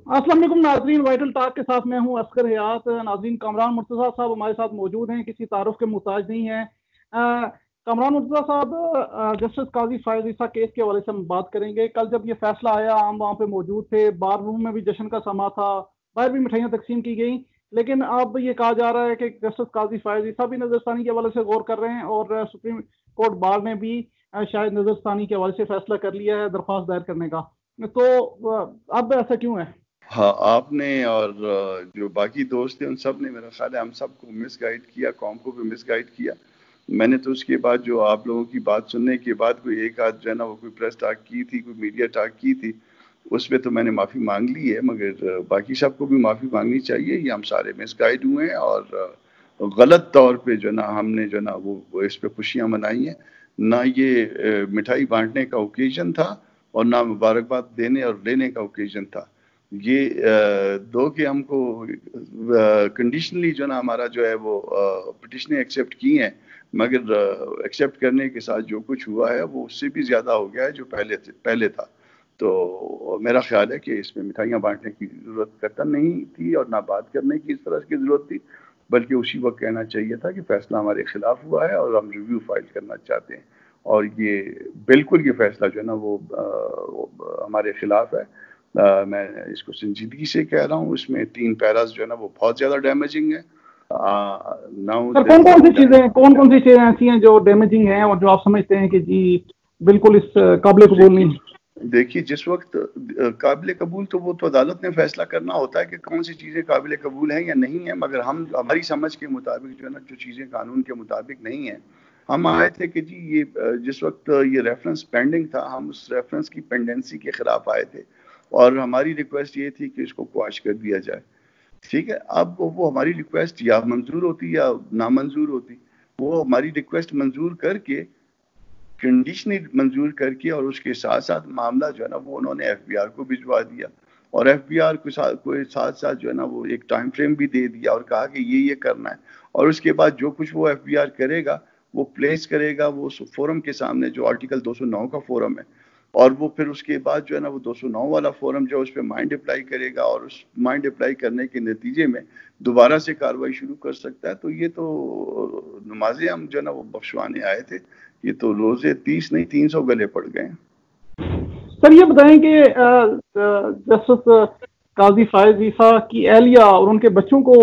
अस्सलाम वालेकुम नाजरीन, वाइटल टॉक के साथ मैं हूं असगर हयात। नाजरीन, कामरान मुर्तज़ा साहब हमारे साथ मौजूद हैं, किसी तारुफ के मुहताज नहीं है। कामरान मुर्तज़ा साहब, जस्टिस काजी फायज ईसा केस के हवाले से हम बात करेंगे। कल जब ये फैसला आया, हम वहाँ पे मौजूद थे, बार रूम में भी जश्न का समा था, बाहर भी मिठाइयाँ तकसीम की गई। लेकिन अब ये कहा जा रहा है कि जस्टिस काजी फायज ईसा भी नजरसानी के हवाले से गौर कर रहे हैं, और सुप्रीम कोर्ट बार ने भी शायद नजरसानी के हवाले से फैसला कर लिया है दरख्वास्त दायर करने का। तो अब ऐसा क्यों है? हाँ, आपने और जो बाकी दोस्त थे उन सब ने, मेरा ख्याल है हम सबको मिस गाइड किया, कौम को भी मिस गाइड किया। मैंने तो उसके बाद जो आप लोगों की बात सुनने के बाद कोई एक आध जो है ना वो कोई प्रेस टॉक की थी, कोई मीडिया टॉक की थी, उस पर तो मैंने माफ़ी मांग ली है, मगर बाकी सबको भी माफ़ी मांगनी चाहिए। ये हम सारे मिस गाइड हुए हैं और गलत तौर पे जो ना हमने जो ना वो इस पे खुशियाँ मनाई हैं। ना ये मिठाई बांटने का ओकेजन था और ना मुबारकबाद देने और लेने का ओकेजन था। ये दो कि हमको कंडीशनली जो ना हमारा जो है वो पिटिशनें एक्सेप्ट की हैं, मगर एक्सेप्ट करने के साथ जो कुछ हुआ है वो उससे भी ज़्यादा हो गया है जो पहले था। तो मेरा ख्याल है कि इसमें मिठाइयाँ बांटने की ज़रूरत कतई नहीं थी और ना बात करने की इस तरह की ज़रूरत थी, बल्कि उसी वक्त कहना चाहिए था कि फ़ैसला हमारे ख़िलाफ़ हुआ है और हम रिव्यू फाइल करना चाहते हैं। और ये बिल्कुल ये फ़ैसला जो है ना वो हमारे ख़िलाफ़ है। मैं इसको संजीदगी से कह रहा हूँ। इसमें 3 पैरास जो है ना वो बहुत ज़्यादा डैमेजिंग है। नाउ सर, कौन कौन सी चीजें ऐसी हैं जो डैमेजिंग हैं और जो आप समझते हैं कि जी बिल्कुल इस काबिल कबूल नहीं? देखिए, जिस वक्त काबिल कबूल तो वो तो अदालत ने फैसला करना होता है कि कौन सी चीज़ें काबिल कबूल हैं या नहीं है, मगर हम हमारी समझ के मुताबिक जो है ना जो चीज़ें कानून के मुताबिक नहीं है, हम आए थे कि जी ये जिस वक्त ये रेफरेंस पेंडिंग था, हम उस रेफरेंस की पेंडेंसी के खिलाफ आए थे और हमारी रिक्वेस्ट ये थी कि इसको क्वाश कर दिया जाए। ठीक है, अब वो हमारी रिक्वेस्ट या मंजूर होती या नामंजूर होती। वो हमारी रिक्वेस्ट मंजूर करके, कंडीशनली मंजूर करके, और उसके साथ साथ मामला जो है ना वो उन्होंने एफबीआर को भिजवा दिया और एफबीआर को साथ साथ जो है ना वो एक टाइम फ्रेम भी दे दिया और कहा कि ये करना है। और उसके बाद जो कुछ वो एफबीआर करेगा वो प्लेस करेगा वो फोरम के सामने, जो आर्टिकल 209 का फोरम है, और वो फिर उसके बाद जो है ना वो 209 वाला फोरम जो उस पर माइंड अप्लाई करेगा और उस माइंड अप्लाई करने के नतीजे में दोबारा से कार्रवाई शुरू कर सकता है। तो ये तो नमाजें हम जो है ना वो बख्शवाने आए थे, ये तो रोजे 30 नहीं 300 गले पड़ गए हैं। सर, ये बताएं कि जस्टिस काजी फायज ईसा की एहलिया और उनके बच्चों को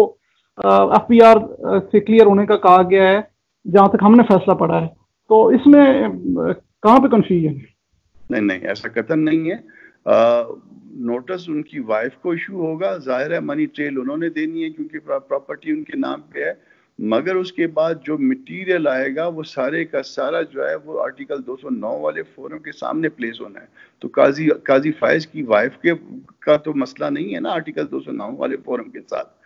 एफबीआर से क्लियर होने का कहा गया है, जहां तक हमने फैसला पढ़ा है। तो इसमें कहाँ पे कंफ्यूजन है? नहीं, ऐसा कतई नहीं है। नोटिस उनकी वाइफ को इशू होगा, जाहिर है मनी ट्रेल उन्होंने देनी है क्योंकि प्रॉपर्टी उनके नाम पे है, मगर उसके बाद जो मटेरियल आएगा वो सारे का सारा जो है वो आर्टिकल 209 वाले फोरम के सामने प्लेस होना है। तो काजी फायज की वाइफ के का तो मसला नहीं है ना आर्टिकल 209 वाले फोरम के साथ।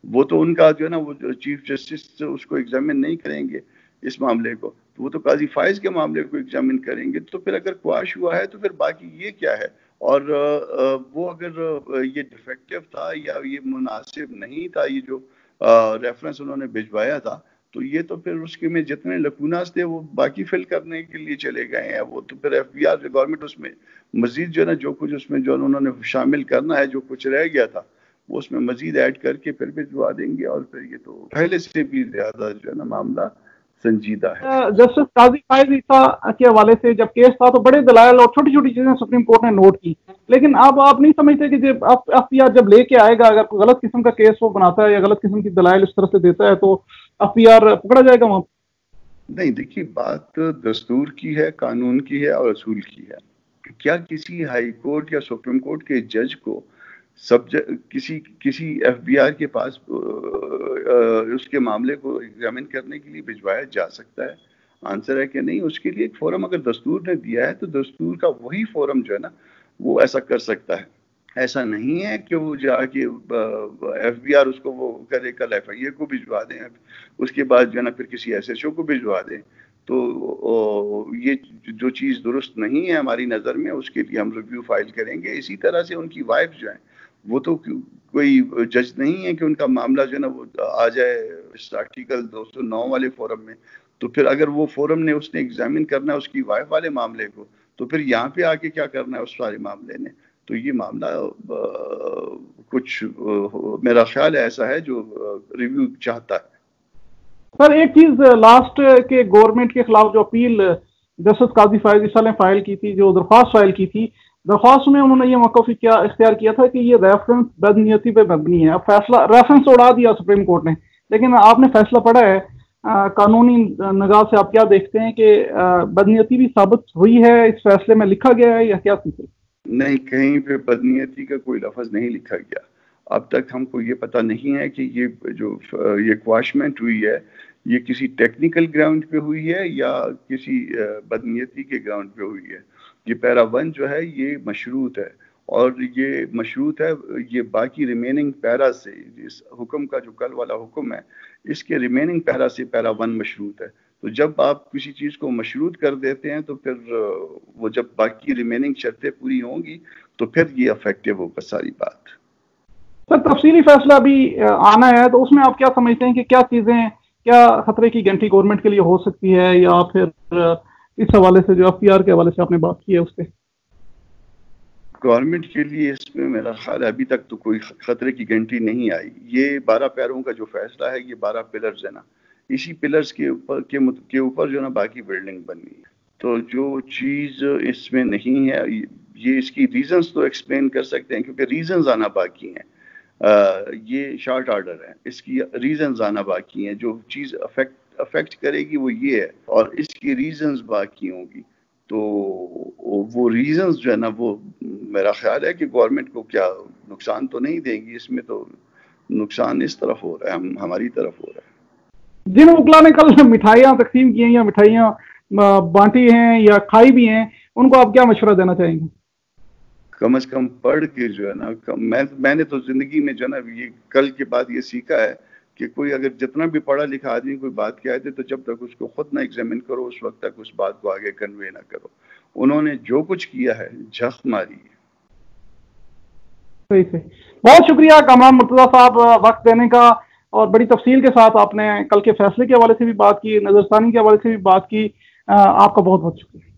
वो तो उनका जो है ना वो चीफ जस्टिस उसको एग्जामिन नहीं करेंगे इस मामले को, तो वो तो काजी फायज के मामले को एग्जामिन करेंगे। तो फिर अगर क्वाश हुआ है तो फिर बाकी ये क्या है? और वो अगर ये डिफेक्टिव था या ये मुनासिब नहीं था, ये जो रेफरेंस उन्होंने भिजवाया था, तो ये तो फिर उसके में जितने लकूनास थे वो बाकी फिल करने के लिए चले गए हैं। वो तो फिर एफबीआर गवर्नमेंट उसमें मजीद जो है ना जो कुछ उसमें जो उन्होंने शामिल करना है, जो कुछ रह गया था वो उसमें मजीद ऐड करके फिर भिजवा देंगे। और फिर ये तो पहले से भी ज्यादा जो है ना मामला संजीदा है। जस्टिस काजी फायज ईसा के हवाले से जब केस था तो बड़े दलाइल और छोटी छोटी चीजें सुप्रीम कोर्ट ने नोट की, लेकिन अब आप नहीं समझते कि जब एफबीआर जब लेके आएगा, अगर कोई गलत किस्म का केस वो बनाता है या गलत किस्म की दलाइल इस तरह से देता है तो एफबीआर पकड़ा जाएगा वहां? नहीं, देखिए, बात दस्तूर की है, कानून की है और असूल की है। क्या किसी हाई कोर्ट या सुप्रीम कोर्ट के जज को किसी एफबीआर के पास उसके मामले को एग्जामिन करने के लिए भिजवाया जा सकता है? आंसर है कि नहीं। उसके लिए एक फोरम अगर दस्तूर ने दिया है तो दस्तूर का वही फोरम जो है ना वो ऐसा कर सकता है। ऐसा नहीं है कि वो जाके एफबीआर उसको वो करे, कल एफआईए को भिजवा दें, उसके बाद जो है ना फिर किसी एसएचओ को भिजवा दें। तो ये जो चीज़ दुरुस्त नहीं है हमारी नज़र में, उसके लिए हम रिव्यू फाइल करेंगे। इसी तरह से उनकी वाइफ जो है वो तो कोई जज नहीं है कि उनका मामला जो है ना वो आ जाए इस आर्टिकल 209 वाले फोरम में। तो फिर अगर वो फोरम ने उसने एग्जामिन करना है उसकी वाइफ वाले मामले को, तो फिर यहाँ पे आके क्या करना है उस सारे मामले ने? तो ये मामला کچھ میرا خیال ہے ایسا ہے جو ریویو چاہتا ہے. سر ایک چیز لاسٹ کے گورنمنٹ کے خلاف جو اپیل جسٹس قاضی فائز عیسیٰ نے فائل کی تھی، جو درخواست فائل کی تھی، درخواست میں انہوں نے یہ موقف اختیار کیا تھا کہ یہ ریفرنس بدنیتی پہ مبنی ہے. اب فیصلہ ریفرنس اڑا دیا سپریم کورٹ نے، لیکن آپ نے فیصلہ پڑھا ہے، قانونی نگاہ سے آپ کیا دیکھتے ہیں کہ بدنیتی بھی ثابت ہوئی ہے اس فیصلے میں، لکھا گیا ہے یا کیا سلسلہ؟ نہیں، کہیں پہ بدنیتی کا کوئی لفظ نہیں لکھا گیا. اب تک ہم کو یہ پتہ نہیں ہے کہ یہ جو یہ کواشمنٹ ہوئی ہے یہ کسی ٹیکنیکل گراؤنڈ پہ ہوئی ہے یا کسی بدنیتی کے گراؤنڈ پہ ہوئی ہے. یہ پیرا 1 جو ہے یہ مشروط ہے، اور یہ مشروط ہے یہ باقی ریمیننگ پیرا سے، اس حکم کا جو کل والا حکم ہے اس کے ریمیننگ پیرا سے پیرا 1 مشروط ہے. تو جب آپ کسی چیز کو مشروط کر دیتے ہیں تو پھر وہ جب باقی ریمیننگ شرطیں پوری ہوں گی تو پھر یہ افیکٹو ہوگا ساری بات. سر تفصیلی فیصلہ ابھی آنا ہے، تو اس میں آپ کیا سمجھتے ہیں کہ کیا چیزیں، کیا خطرے کی گھنٹی گورنمنٹ کے لیے ہو سکتی ہے، یا پھر اس حوالے سے جو FPR کے حوالے سے آپ نے بات کی ہے اس پہ؟ گورنمنٹ کے لیے اس میں میرا خیال ہے ابھی تک تو کوئی خطرے کی گھنٹی نہیں آئی. یہ 12 پیروں کا جو فیصلہ ہے یہ 12 پلرز ہے نا، اسی پلرز کے اوپر جو نا باقی بلڈنگ بننی ہے. تو جو چیز اس میں نہیں ہے یہ اس کی ریزنز تو ایکسپلین کر سکتے ہیں کیونکہ ریزنز آنا باقی ہیں. یہ شارٹ آرڈر ہے، اس کی ریزنز آنا باقی ہیں. جو چیز افیکٹ کرے گی وہ یہ ہے، اور اس کی ریزنز باقی ہوں گی. تو وہ ریزنز جو ہے نا وہ میرا خیال ہے کہ گورنمنٹ کو کیا نقصان تو نہیں دیں گی. اس میں تو نقصان اس طرف ہو رہا ہے، ہماری طرف ہو رہا ہے. جن وکلا نے کل مٹھائیاں تقسیم کی ہیں یا مٹھائیاں بانٹی ہیں یا کھائی بھی ہیں، ان کو آپ کیا مشورہ دینا چاہیں گے؟ کم از کم پڑھ کے جو ہے نا، میں نے تو زندگی میں جو ہے نا یہ کل کے بعد یہ سیکھا ہے کہ کوئی اگر جتنا بھی پڑھا لکھا آدمی کوئی بات کہہ دے تو جب تک اس کو خود نہ ایگزامن کرو اس وقت تک اس بات کو آگے کنوے نہ کرو. انہوں نے جو کچھ کیا ہے جھک ماری ہے. صحیح صحیح. بہت شکریہ کامران مرتضیٰ صاحب وقت دینے کا، اور بڑی تفصیل کے ساتھ آپ نے کل کے فیصلے کے حوالے سے بھی بات کی، نظر ثانی کے حوالے سے بھی بات کی. آپ کا بہت بہت شکریہ.